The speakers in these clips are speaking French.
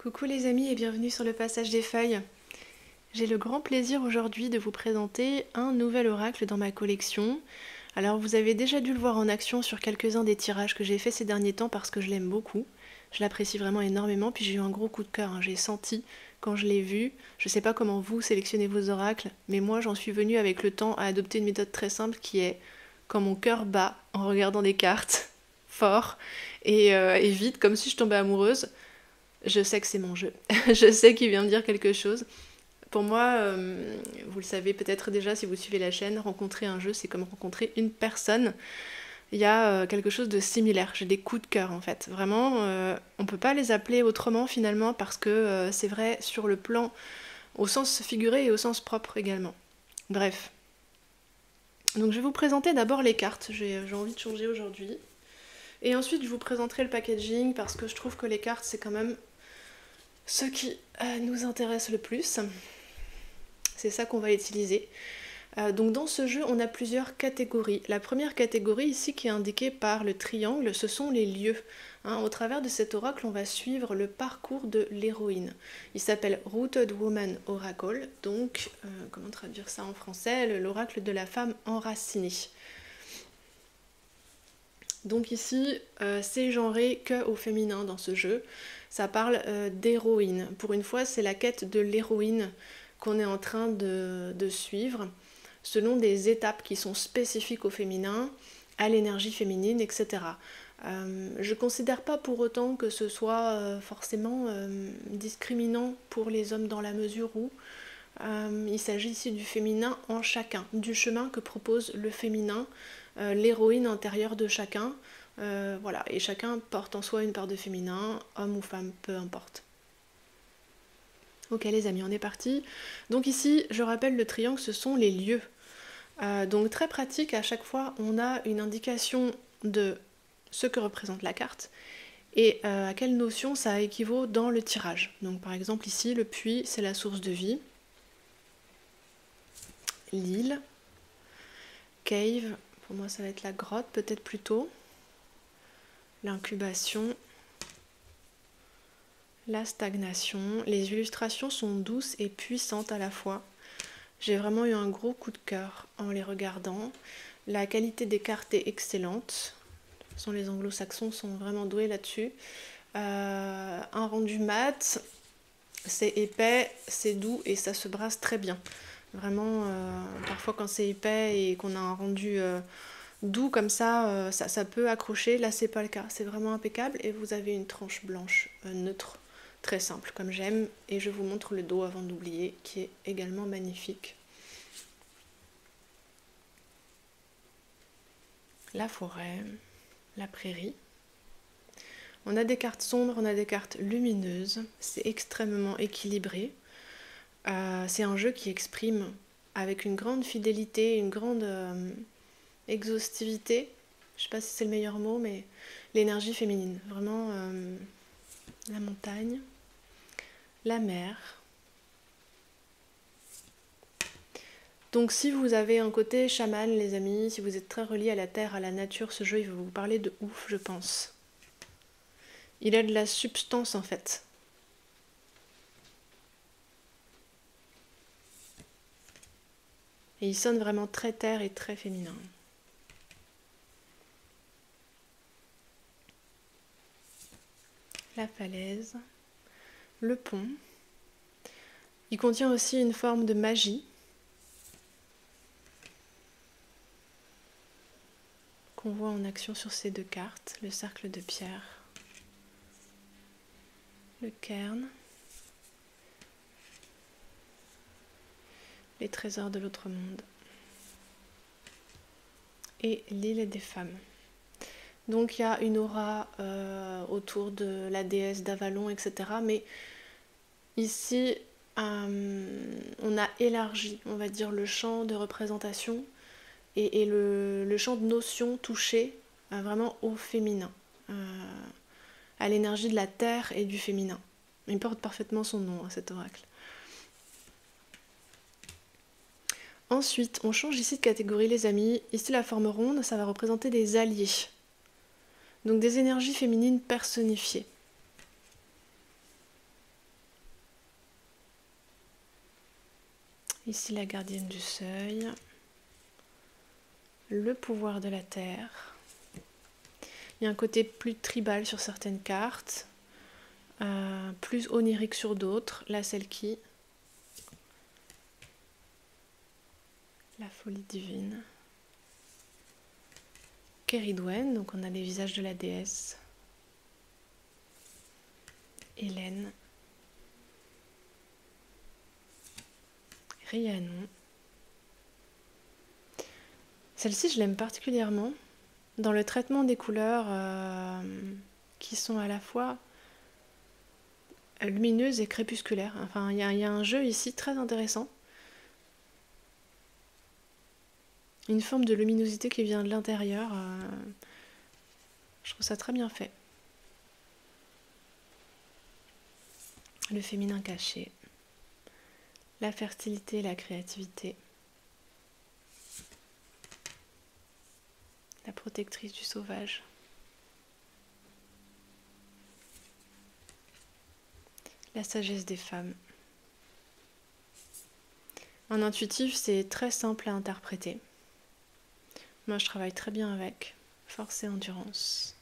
Coucou les amis et bienvenue sur le passage des feuilles. J'ai le grand plaisir aujourd'hui de vous présenter un nouvel oracle dans ma collection. Alors vous avez déjà dû le voir en action sur quelques-uns des tirages que j'ai fait ces derniers temps parce que je l'aime beaucoup. Je l'apprécie vraiment énormément, puis j'ai eu un gros coup de cœur, hein. J'ai senti quand je l'ai vu. Je sais pas comment vous sélectionnez vos oracles, mais moi j'en suis venue avec le temps à adopter une méthode très simple qui est quand mon cœur bat en regardant des cartes fort et vite, comme si je tombais amoureuse. Je sais que c'est mon jeu. Je sais qu'il vient me dire quelque chose. Pour moi, vous le savez peut-être déjà si vous suivez la chaîne, rencontrer un jeu, c'est comme rencontrer une personne. Il y a quelque chose de similaire. J'ai des coups de cœur en fait. Vraiment, on peut pas les appeler autrement finalement parce que c'est vrai sur le plan au sens figuré et au sens propre également. Bref. Donc je vais vous présenter d'abord les cartes. J'ai envie de changer aujourd'hui. Et ensuite je vous présenterai le packaging parce que je trouve que les cartes c'est quand même ce qui nous intéresse le plus. C'est ça qu'on va utiliser. Donc dans ce jeu, on a plusieurs catégories. La première catégorie ici qui est indiquée par le triangle, ce sont les lieux. Au travers de cet oracle, on va suivre le parcours de l'héroïne. Il s'appelle Rooted Woman Oracle, donc comment traduire ça en français? L'oracle de la femme enracinée. Donc ici, c'est genré que au féminin dans ce jeu. Ça parle d'héroïne. Pour une fois, c'est la quête de l'héroïne qu'on est en train de suivre, selon des étapes qui sont spécifiques au féminin, à l'énergie féminine, etc. Je ne considère pas pour autant que ce soit forcément discriminant pour les hommes dans la mesure où il s'agit ici du féminin en chacun, du chemin que propose le féminin, l'héroïne intérieure de chacun. Voilà, et chacun porte en soi une part de féminin, homme ou femme, peu importe. Ok les amis, on est parti. Donc ici, je rappelle le triangle, ce sont les lieux. Donc très pratique, à chaque fois, on a une indication de ce que représente la carte et à quelle notion ça équivaut dans le tirage. Donc par exemple ici, le puits, c'est la source de vie. L'île, cave, pour moi ça va être la grotte peut-être plutôt. L'incubation, la stagnation. Les illustrations sont douces et puissantes à la fois. J'ai vraiment eu un gros coup de cœur en les regardant. La qualité des cartes est excellente. De toute façon, les anglo-saxons sont vraiment doués là-dessus. Un rendu mat, c'est épais, c'est doux et ça se brasse très bien. Vraiment, parfois quand c'est épais et qu'on a un rendu doux comme ça, ça peut accrocher. Là, c'est pas le cas. C'est vraiment impeccable et vous avez une tranche blanche neutre. Très simple comme j'aime, et je vous montre le dos avant d'oublier qui est également magnifique. La forêt, la prairie. On a des cartes sombres, on a des cartes lumineuses, c'est extrêmement équilibré. C'est un jeu qui exprime avec une grande fidélité, une grande exhaustivité, je sais pas si c'est le meilleur mot, mais l'énergie féminine, vraiment la montagne, la mer. Donc si vous avez un côté chaman les amis, si vous êtes très reliés à la terre, à la nature, ce jeu il va vous parler de ouf je pense. Il a de la substance en fait. Et il sonne vraiment très terre et très féminin. La falaise, le pont. Il contient aussi une forme de magie qu'on voit en action sur ces deux cartes, le cercle de pierre, le cairn, les trésors de l'autre monde et l'île des femmes. Donc il y a une aura autour de la déesse d'Avalon, etc. Mais ici, on a élargi, on va dire, le champ de représentation et le champ de notions touché vraiment au féminin, à l'énergie de la terre et du féminin. Il porte parfaitement son nom, cet oracle. Ensuite, on change ici de catégorie les amis. Ici la forme ronde, ça va représenter des alliés. Donc des énergies féminines personnifiées. Ici la gardienne du seuil. Le pouvoir de la terre. Il y a un côté plus tribal sur certaines cartes, plus onirique sur d'autres. Là, celle qui... La folie divine. Keridwen, donc on a les visages de la déesse. Hélène. Rhiannon. Celle-ci, je l'aime particulièrement dans le traitement des couleurs qui sont à la fois lumineuses et crépusculaires. Enfin, il y a un jeu ici très intéressant. Une forme de luminosité qui vient de l'intérieur. Je trouve ça très bien fait. Le féminin caché. La fertilité et la créativité. La protectrice du sauvage. La sagesse des femmes. En intuitif, c'est très simple à interpréter. Moi, je travaille très bien avec. Force et endurance.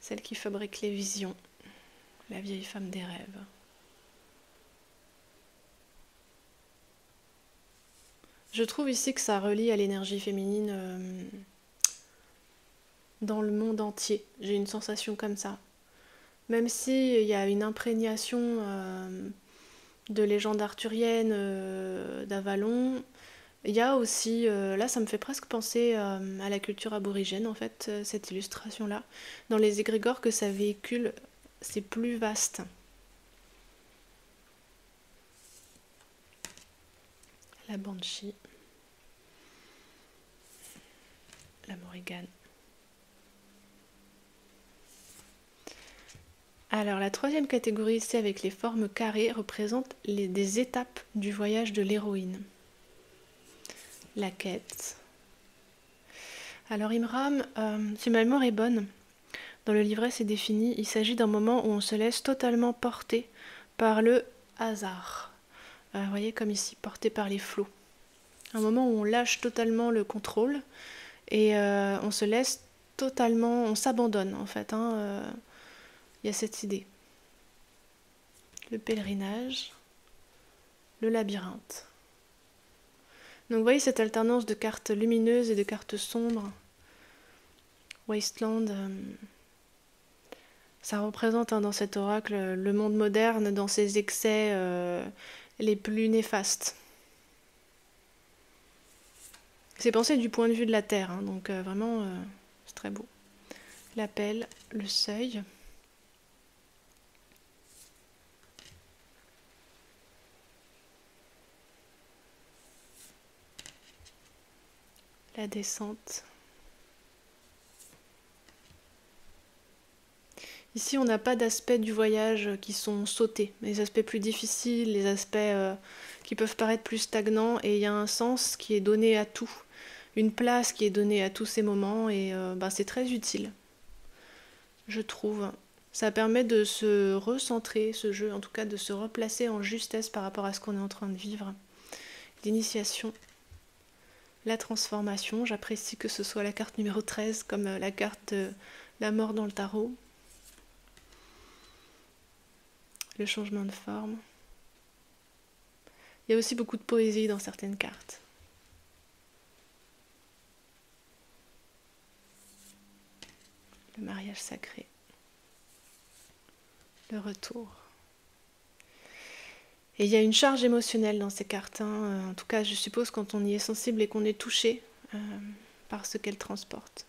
Celle qui fabrique les visions. La vieille femme des rêves. Je trouve ici que ça relie à l'énergie féminine dans le monde entier. J'ai une sensation comme ça. Même s'il y a une imprégnation de légendes arthuriennes, d'Avalon, il y a aussi, là ça me fait presque penser à la culture aborigène en fait, cette illustration-là. Dans les égrégores que ça véhicule, c'est plus vaste. La Banshee. La Morrigan. Alors la troisième catégorie ici avec les formes carrées représente des étapes du voyage de l'héroïne. La quête. Alors Imram, si ma mémoire est bonne, dans le livret c'est défini, il s'agit d'un moment où on se laisse totalement porter par le hasard. Vous voyez comme ici, porté par les flots. Un moment où on lâche totalement le contrôle et on se laisse totalement, on s'abandonne en fait. Il y a cette idée. Le pèlerinage, le labyrinthe. Donc vous voyez cette alternance de cartes lumineuses et de cartes sombres. Wasteland, ça représente dans cet oracle le monde moderne dans ses excès les plus néfastes. C'est pensé du point de vue de la Terre, donc vraiment c'est très beau. L'appel, le seuil. La descente. Ici, on n'a pas d'aspects du voyage qui sont sautés, les aspects plus difficiles, les aspects qui peuvent paraître plus stagnants, et il y a un sens qui est donné à tout, une place qui est donnée à tous ces moments, et c'est très utile, je trouve. Ça permet de se recentrer, ce jeu, en tout cas de se replacer en justesse par rapport à ce qu'on est en train de vivre. L'initiation. La transformation, j'apprécie que ce soit la carte numéro 13 comme la carte de la mort dans le tarot. Le changement de forme. Il y a aussi beaucoup de poésie dans certaines cartes. Le mariage sacré. Le retour. Et il y a une charge émotionnelle dans ces cartes. En tout cas, je suppose quand on y est sensible et qu'on est touché par ce qu'elles transportent.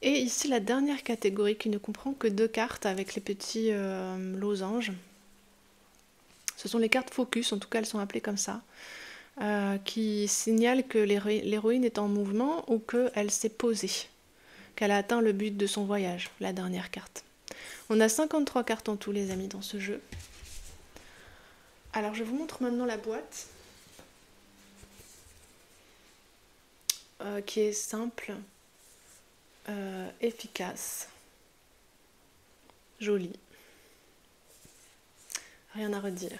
Et ici, la dernière catégorie qui ne comprend que 2 cartes avec les petits losanges. Ce sont les cartes focus, en tout cas elles sont appelées comme ça, qui signalent que l'héroïne est en mouvement ou qu'elle s'est posée, qu'elle a atteint le but de son voyage, la dernière carte. On a 53 cartes en tout, les amis, dans ce jeu. Alors, je vous montre maintenant la boîte, qui est simple, efficace, jolie. rien à redire.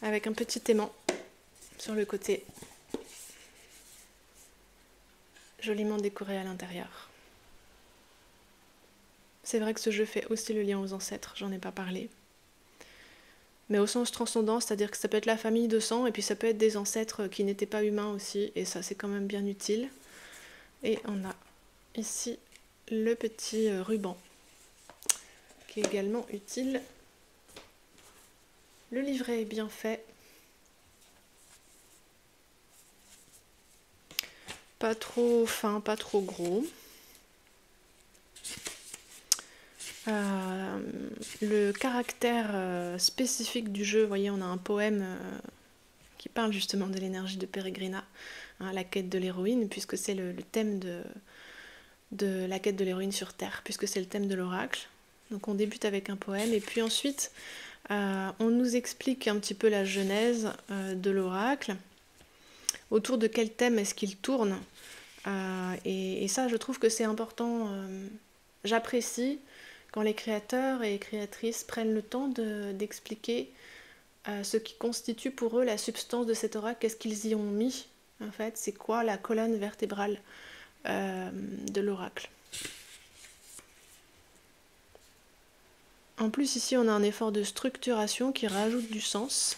Avec un petit aimant sur le côté, joliment décoré à l'intérieur. C'est vrai que ce jeu fait aussi le lien aux ancêtres, j'en ai pas parlé. Mais au sens transcendant, c'est-à-dire que ça peut être la famille de sang, et puis ça peut être des ancêtres qui n'étaient pas humains aussi, et ça c'est quand même bien utile. Et on a ici le petit ruban, qui est également utile. Le livret est bien fait. Pas trop fin, pas trop gros. Le caractère spécifique du jeu, vous voyez, on a un poème qui parle justement de l'énergie de Peregrina, hein, la quête de l'héroïne, puisque c'est le thème de la quête de l'héroïne sur Terre, puisque c'est le thème de l'oracle. Donc on débute avec un poème, et puis ensuite on nous explique un petit peu la genèse de l'oracle, autour de quel thème est-ce qu'il tourne, et ça je trouve que c'est important, j'apprécie quand les créateurs et créatrices prennent le temps d'expliquer ce qui constitue pour eux la substance de cet oracle, qu'est-ce qu'ils y ont mis, en fait, c'est quoi la colonne vertébrale de l'oracle. En plus, ici, on a un effort de structuration qui rajoute du sens.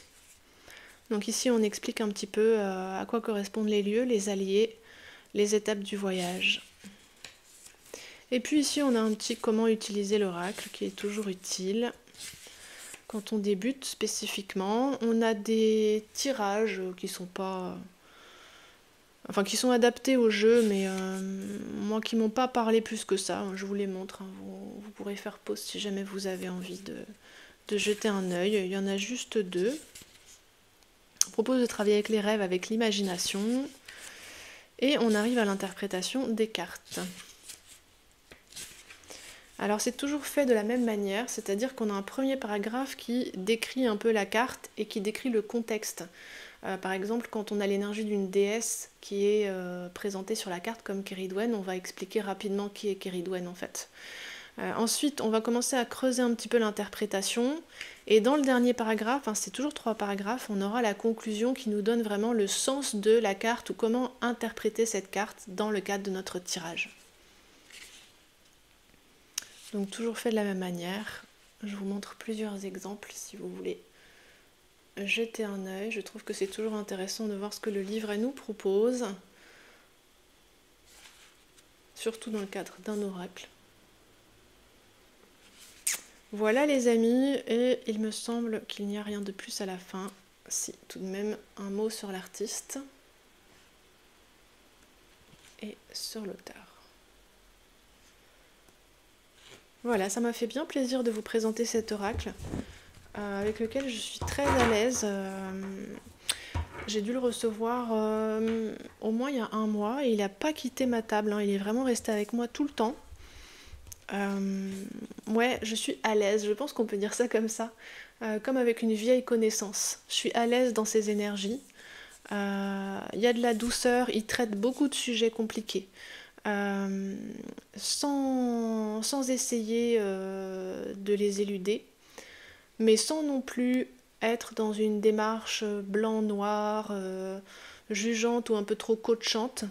Donc ici, on explique un petit peu à quoi correspondent les lieux, les alliés, les étapes du voyage. Et puis ici, on a un petit comment utiliser l'oracle qui est toujours utile. Quand on débute spécifiquement, on a des tirages qui sont pas... Enfin, qui sont adaptés au jeu, mais moi qui m'ont pas parlé plus que ça, je vous les montre, hein, vous pourrez faire pause si jamais vous avez envie de jeter un œil. Il y en a juste 2. Je propose de travailler avec les rêves, avec l'imagination, et on arrive à l'interprétation des cartes. Alors c'est toujours fait de la même manière, c'est-à-dire qu'on a un premier paragraphe qui décrit un peu la carte et qui décrit le contexte. Par exemple, quand on a l'énergie d'une déesse qui est présentée sur la carte comme Keridwen, on va expliquer rapidement qui est Keridwen en fait. Ensuite, on va commencer à creuser un petit peu l'interprétation, et dans le dernier paragraphe, hein, c'est toujours 3 paragraphes, on aura la conclusion qui nous donne vraiment le sens de la carte ou comment interpréter cette carte dans le cadre de notre tirage. Donc toujours fait de la même manière. Je vous montre plusieurs exemples si vous voulez jeter un œil. Je trouve que c'est toujours intéressant de voir ce que le livret nous propose, surtout dans le cadre d'un oracle. Voilà les amis, et il me semble qu'il n'y a rien de plus à la fin. Si, tout de même un mot sur l'artiste et sur l'auteur. Voilà, ça m'a fait bien plaisir de vous présenter cet oracle avec lequel je suis très à l'aise. J'ai dû le recevoir au moins il y a 1 mois, et il n'a pas quitté ma table, hein, il est vraiment resté avec moi tout le temps. Ouais, je suis à l'aise, je pense qu'on peut dire ça comme ça, comme avec une vieille connaissance. Je suis à l'aise dans ses énergies, il y a de la douceur, il traite beaucoup de sujets compliqués. Sans essayer de les éluder, mais sans non plus être dans une démarche blanc-noir, jugeante ou un peu trop coachante.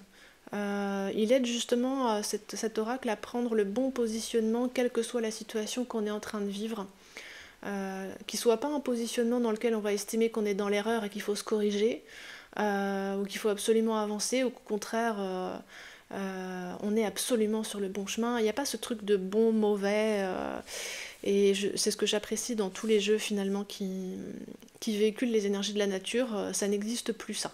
Il aide justement cet oracle à prendre le bon positionnement, quelle que soit la situation qu'on est en train de vivre. Qu'il ne soit pas un positionnement dans lequel on va estimer qu'on est dans l'erreur et qu'il faut se corriger, ou qu'il faut absolument avancer, ou qu'au contraire... on est absolument sur le bon chemin. Il n'y a pas ce truc de bon, mauvais, et c'est ce que j'apprécie dans tous les jeux finalement qui véhiculent les énergies de la nature. Ça n'existe plus ça.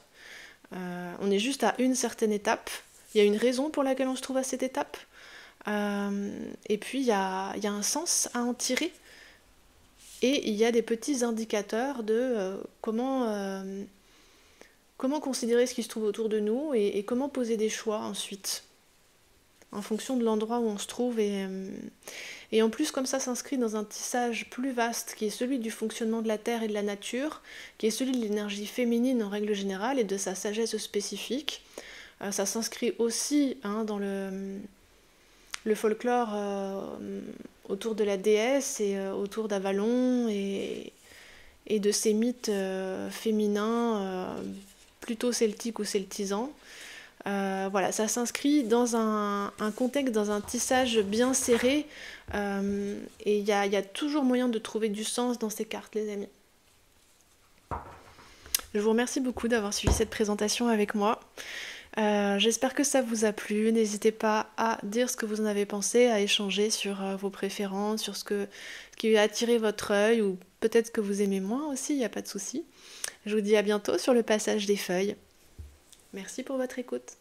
On est juste à une certaine étape, il y a une raison pour laquelle on se trouve à cette étape, et puis il y a un sens à en tirer, et il y a des petits indicateurs de comment considérer ce qui se trouve autour de nous, et comment poser des choix ensuite, en fonction de l'endroit où on se trouve. Et en plus, comme ça s'inscrit dans un tissage plus vaste, qui est celui du fonctionnement de la Terre et de la nature, qui est celui de l'énergie féminine en règle générale, et de sa sagesse spécifique. Ça s'inscrit aussi dans le folklore autour de la déesse et autour d'Avalon et de ces mythes féminins plutôt celtiques ou celtisants. Voilà, ça s'inscrit dans un contexte, dans un tissage bien serré, et il y a toujours moyen de trouver du sens dans ces cartes, les amis. Je vous remercie beaucoup d'avoir suivi cette présentation avec moi. J'espère que ça vous a plu. N'hésitez pas à dire ce que vous en avez pensé, à échanger sur vos préférences, sur ce qui a attiré votre œil, ou peut-être que vous aimez moins aussi, il n'y a pas de souci. Je vous dis à bientôt sur le passage des feuilles. Merci pour votre écoute.